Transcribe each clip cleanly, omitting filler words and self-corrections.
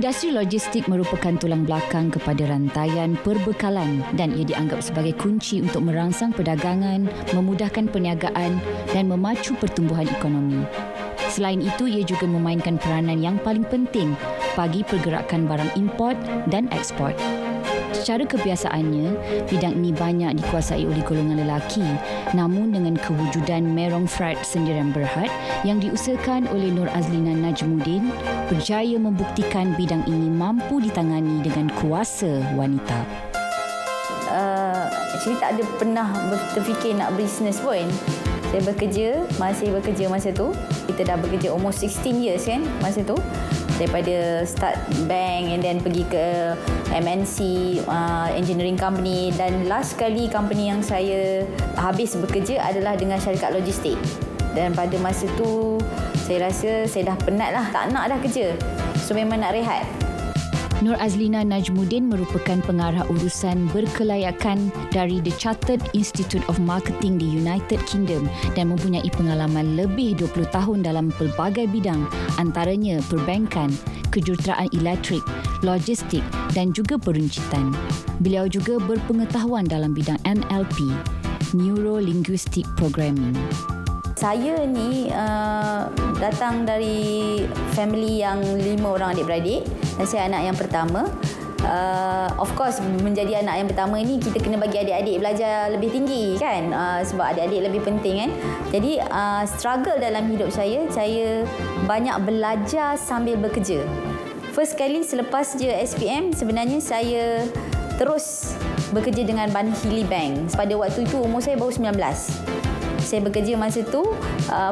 Industri logistik merupakan tulang belakang kepada rantaian perbekalan dan ia dianggap sebagai kunci untuk merangsang perdagangan, memudahkan perniagaan dan memacu pertumbuhan ekonomi. Selain itu, ia juga memainkan peranan yang paling penting bagi pergerakan barang import dan ekspor. Secara kebiasaannya, bidang ini banyak dikuasai oleh golongan lelaki. Namun dengan kewujudan Merong Freight Sdn Bhd yang diusahakan oleh Nur Azlina Najmuddin, berjaya membuktikan bidang ini mampu ditangani dengan kuasa wanita. Actually tak ada pernah terfikir nak bisnes pun. Saya masih bekerja masa tu. Kita dah bekerja almost 16 years kan masa tu. Daripada start bank and then pergi ke MNC, engineering company, dan last kali company yang saya habis bekerja adalah dengan syarikat logistik. Dan pada masa tu saya rasa saya dah penat lah, tak nak dah kerja. So memang nak rehat. Nur Azlina Najmuddin merupakan pengarah urusan berkelayakan dari The Chartered Institute of Marketing di United Kingdom dan mempunyai pengalaman lebih 20 tahun dalam pelbagai bidang, antaranya perbankan, kejuruteraan elektrik, logistik dan juga peruncitan. Beliau juga berpengetahuan dalam bidang NLP, Neuro Linguistic Programming. Saya ni datang dari family yang 5 orang adik-beradik dan saya anak yang pertama. Of course, menjadi anak yang pertama ni kita kena bagi adik-adik belajar lebih tinggi kan, sebab adik-adik lebih penting kan. Jadi struggle dalam hidup saya banyak belajar sambil bekerja. First kali selepas je SPM, sebenarnya saya terus bekerja dengan Banhili Bank. Pada waktu itu umur saya baru 19. Saya bekerja masa tu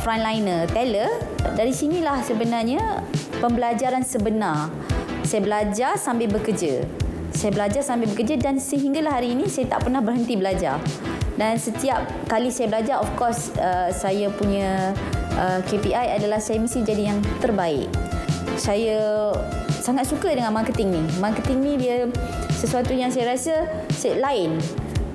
frontliner, teller. Dari sinilah sebenarnya pembelajaran sebenar. Saya belajar sambil bekerja. Dan sehinggalah hari ini saya tak pernah berhenti belajar. Dan setiap kali saya belajar, of course, saya punya KPI adalah saya mesti jadi yang terbaik. Saya sangat suka dengan marketing ni. Marketing ni dia sesuatu yang saya rasa lain.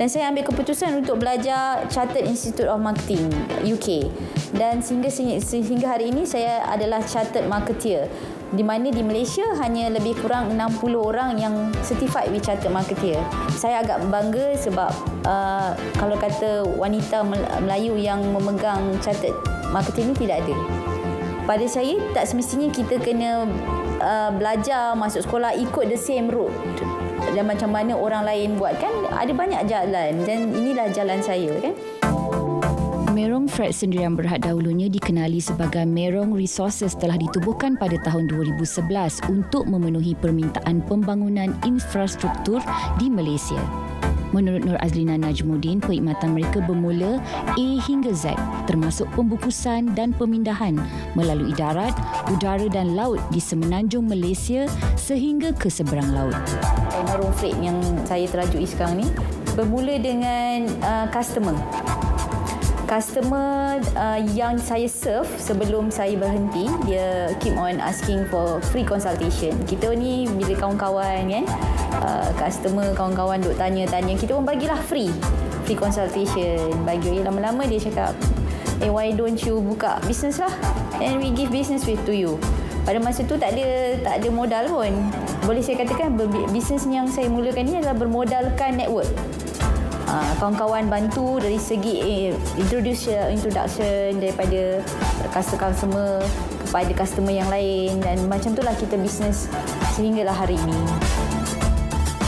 Dan saya ambil keputusan untuk belajar Chartered Institute of Marketing UK. Dan sehingga hari ini saya adalah Chartered Marketeer. Di mana di Malaysia hanya lebih kurang 60 orang yang certified with Chartered Marketeer. Saya agak bangga sebab kalau kata wanita Melayu yang memegang Chartered Marketing ni tidak ada. Pada saya tak semestinya kita kena belajar, masuk sekolah ikut the same route. Dan macam mana orang lain buat kan, ada banyak jalan dan inilah jalan saya kan. Merong Freight Sdn Bhd dahulunya dikenali sebagai Merong Resources telah ditubuhkan pada tahun 2011 untuk memenuhi permintaan pembangunan infrastruktur di Malaysia. Menurut Nur Azlina Najmuddin, perkhidmatan mereka bermula A hingga Z, termasuk pembukusan dan pemindahan melalui darat, udara dan laut di semenanjung Malaysia sehingga ke seberang laut. Merong Freight yang saya terajui sekarang ni bermula dengan customer yang saya serve sebelum saya berhenti. Dia keep on asking for free consultation. Kita ni bila kawan-kawan kan, customer kawan-kawan duk tanya-tanya, kita pun bagilah free consultation. Bagi lama-lama dia cakap, why don't you buka business lah, and we give business to you. Pada masa tu tak ada modal pun. Boleh saya katakan bisnes yang saya mulakan ni adalah bermodalkan network. Kawan-kawan bantu dari segi introduction daripada customer kepada customer yang lain, dan macam itulah kita bisnes sehinggalah hari ini.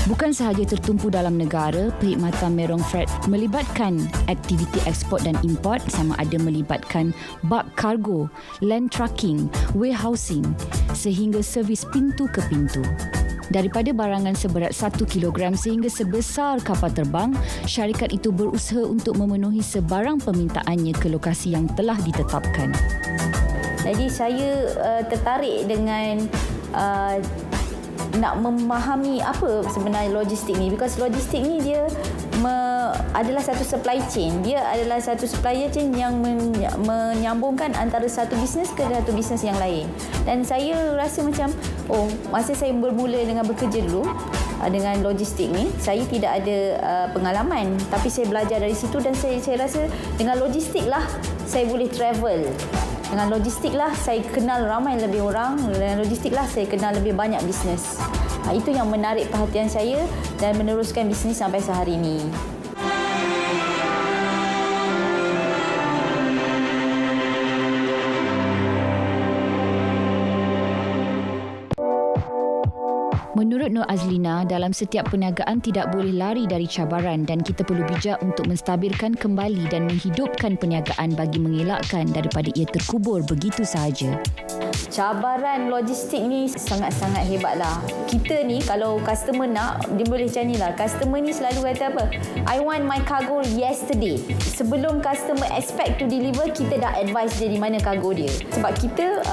Bukan sahaja tertumpu dalam negara, perkhidmatan Merong Freight melibatkan aktiviti ekspor dan import, sama ada melibatkan bak kargo, land trucking, warehousing sehingga servis pintu ke pintu. Daripada barangan seberat 1 kilogram sehingga sebesar kapal terbang, syarikat itu berusaha untuk memenuhi sebarang permintaannya ke lokasi yang telah ditetapkan. Jadi saya tertarik dengan nak memahami apa sebenarnya logistik ni, because logistik ni dia adalah satu supply chain. Dia adalah satu supply chain yang menyambungkan antara satu bisnes ke satu bisnes yang lain. Dan saya rasa macam, masa saya bermula dengan bekerja dulu dengan logistik ni, saya tidak ada pengalaman, tapi saya belajar dari situ dan saya rasa dengan logistik lah saya boleh travel Dengan logistik lah saya kenal ramai lebih orang. Dengan logistik lah saya kenal lebih banyak bisnes. Itu yang menarik perhatian saya dan meneruskan bisnes sampai sehari ini. Menurut Nur Azlina, dalam setiap perniagaan tidak boleh lari dari cabaran dan kita perlu bijak untuk menstabilkan kembali dan menghidupkan perniagaan bagi mengelakkan daripada ia terkubur begitu sahaja. Cabaran logistik ni sangat-sangat hebatlah. Kita ni kalau customer nak, dia boleh macam ni lah. Customer ni selalu kata apa? I want my cargo yesterday. Sebelum customer expect to deliver, kita dah advise dia di mana cargo dia. Sebab kita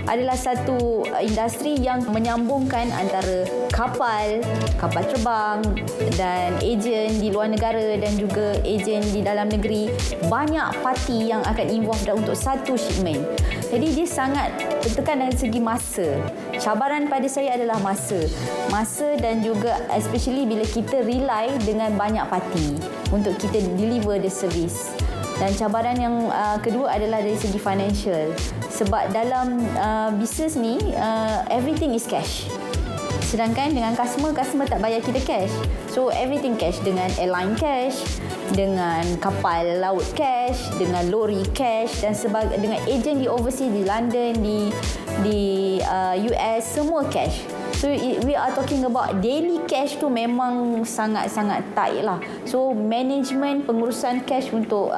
adalah satu industri yang menyambungkan antara kapal terbang dan ejen di luar negara dan juga ejen di dalam negeri. Banyak parti yang akan involve untuk satu shipment. Jadi dia sangat bertekan dari segi masa. Cabaran pada saya adalah masa. Masa dan juga especially bila kita rely dengan banyak parti untuk kita deliver the service. Dan cabaran yang kedua adalah dari segi financial. Sebab dalam bisnes ni everything is cash. Sedangkan dengan customer tak bayar kita cash. So everything cash, dengan airline cash, dengan kapal laut cash, dengan lori cash dan dengan ejen di overseas, di London, di US, semua cash. So we are talking about daily cash tu memang sangat-sangat tight lah. So management pengurusan cash untuk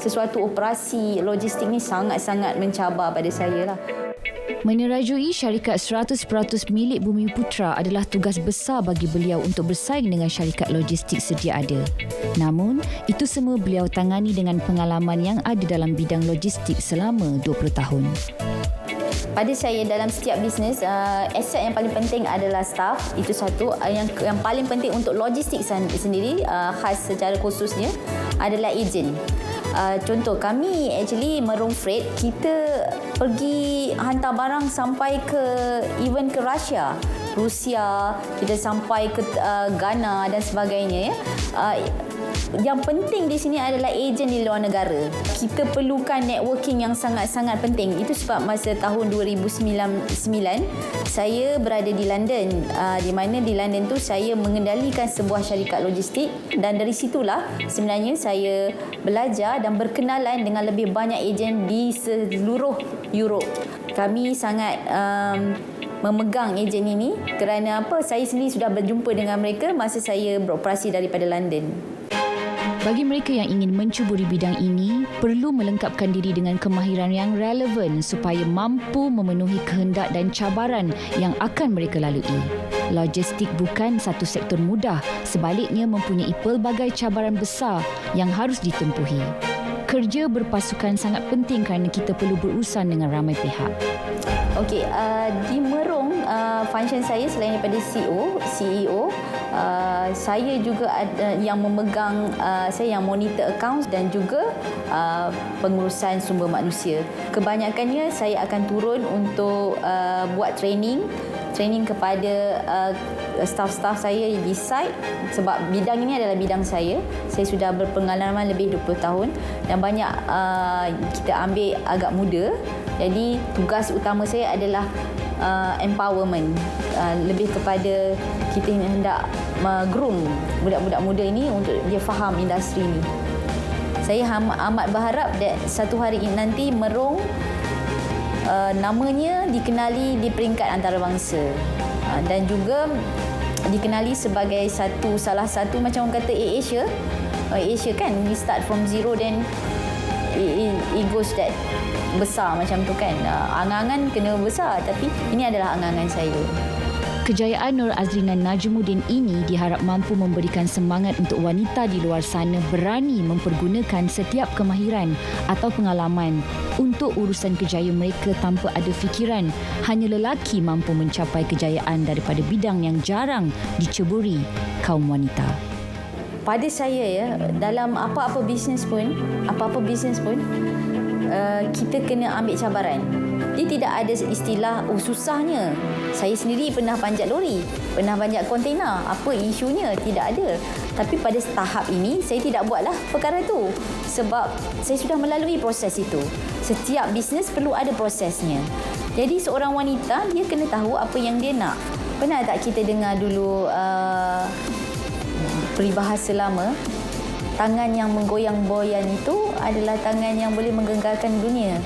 sesuatu operasi logistik ni sangat-sangat mencabar pada saya lah. Menerajui syarikat 100% milik Bumiputra adalah tugas besar bagi beliau untuk bersaing dengan syarikat logistik sedia ada. Namun, itu semua beliau tangani dengan pengalaman yang ada dalam bidang logistik selama 20 tahun. Pada saya dalam setiap bisnes, aset yang paling penting adalah staff. Itu satu. Yang paling penting untuk logistik sendiri, khas secara khususnya, adalah ejen. Contoh, kami actually Merung Freight, kita pergi hantar barang sampai even ke Rusia, kita sampai ke Ghana dan sebagainya. Yang penting di sini adalah ejen di luar negara. Kita perlukan networking yang sangat-sangat penting. Itu sebab masa tahun 2009 saya berada di London, di mana di London tu saya mengendalikan sebuah syarikat logistik dan dari situlah sebenarnya saya belajar dan berkenalan dengan lebih banyak ejen di seluruh Europe. Kami sangat memegang ejen ini kerana apa? Saya sendiri sudah berjumpa dengan mereka masa saya beroperasi daripada London. Bagi mereka yang ingin mencuburi bidang ini, perlu melengkapkan diri dengan kemahiran yang relevan supaya mampu memenuhi kehendak dan cabaran yang akan mereka lalui. Logistik bukan satu sektor mudah, sebaliknya mempunyai pelbagai cabaran besar yang harus ditempuhi. Kerja berpasukan sangat penting kerana kita perlu berurusan dengan ramai pihak. Okey, di Merung, function saya selain daripada CEO, saya juga ada yang memegang, saya yang monitor accounts dan juga pengurusan sumber manusia. Kebanyakannya saya akan turun untuk buat training kepada staff-staff saya di site sebab bidang ini adalah bidang saya. Saya sudah berpengalaman lebih 20 tahun dan banyak kita ambil agak muda. Jadi tugas utama saya adalah empowerment, lebih kepada kita hendak groom budak-budak muda ini untuk dia faham industri ini. Saya amat berharap satu hari nanti Merung namanya dikenali di peringkat antarabangsa dan juga dikenali sebagai salah satu macam orang kata Asia kan, we start from zero then it goes that besar macam tu kan. Angan-angan kena besar tapi ini adalah angan-angan saya. Kejayaan Nur Azlina Najmuddin ini diharap mampu memberikan semangat untuk wanita di luar sana berani mempergunakan setiap kemahiran atau pengalaman untuk urusan kejayaan mereka tanpa ada fikiran hanya lelaki mampu mencapai kejayaan daripada bidang yang jarang diceburi kaum wanita. Pada saya dalam apa-apa bisnes pun kita kena ambil cabaran. Dia tidak ada istilah susahnya. Saya sendiri pernah panjat lori, pernah panjat kontainer. Apa isunya? Tidak ada. Tapi pada tahap ini, saya tidak buatlah perkara itu. Sebab saya sudah melalui proses itu. Setiap bisnes perlu ada prosesnya. Jadi seorang wanita, dia kena tahu apa yang dia nak. Pernah tak kita dengar dulu peribahasa lama, tangan yang menggoyang-goyang itu adalah tangan yang boleh menggenggarkan dunia.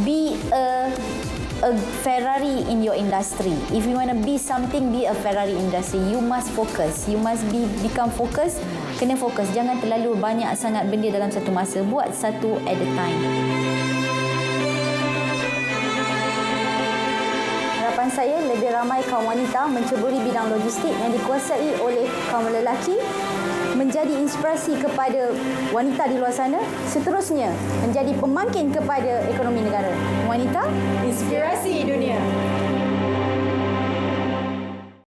Be a Ferrari in your industry. If you want to be something, be a Ferrari industry. You must focus. You must become focus. Kena fokus. Jangan terlalu banyak sangat benda dalam satu masa. Buat satu at a time. Harapan saya lebih ramai kaum wanita menceburi bidang logistik yang dikuasai oleh kaum lelaki, menjadi inspirasi kepada wanita di luar sana, seterusnya menjadi pemangkin kepada ekonomi negara. Wanita, Inspirasi dunia.